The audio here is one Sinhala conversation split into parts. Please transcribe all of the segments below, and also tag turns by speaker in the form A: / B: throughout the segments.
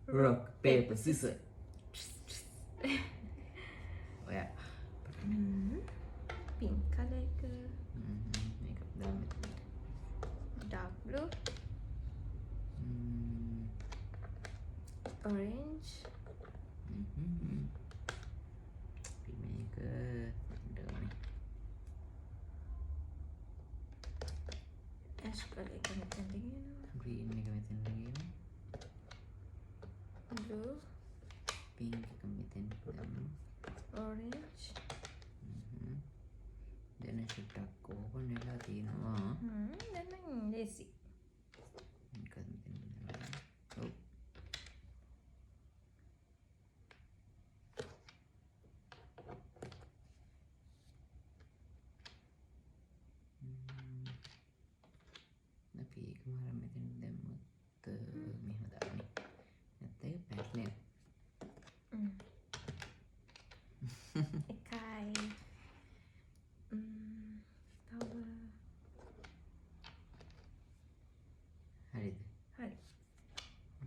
A: rock paper scissors ඔයා
B: pink color එක
A: මේක දාන්න මෙතනට
B: dark blue orange
A: අපි මේක දාන්න
B: ash color එක මෙතනට ගෙනවා
A: green එක මෙතනට ගේන්න
B: blue
A: pink එක මෙතනට දාන්න
B: orange
A: දැන් ටිකක් ඕපන් වෙලා තියෙනවා
B: දැන් නම් ලේසි
A: මේක මෙතන දාන්න ඔව් අපි ඒක මාර මෙතන දැම්මොත් මෙහෙම දාන්න නැත්නම් ඒක පැටලෙන
B: එකයි තව
A: හරිද
B: හරි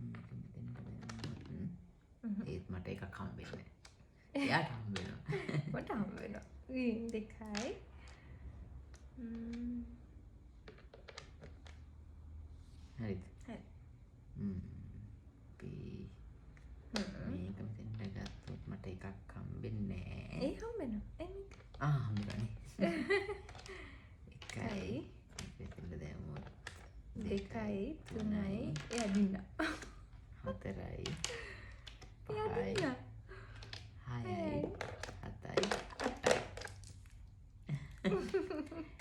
A: මේක මෙතනට දැම්මොත් ඒත් මට එකක් හම්බෙන්නේ නැහැ එයාට හම්බෙනවා
B: මට හම්බ වෙනවා green දෙකයි
A: හරිද
B: හරි
A: අපි මේක මෙතනට ගත්තොත් මට එකක් හම්බෙන්නේ නැහැ
B: ඒ හම්බ වෙනවා එනික
A: හම්බුණානේ එකයි මෙතනට දැම්මොත්
B: දෙකයි තුනයි එයා දින්නා
A: හතරයි
B: එයා
A: පහයි
B: දින්නා
A: හයයි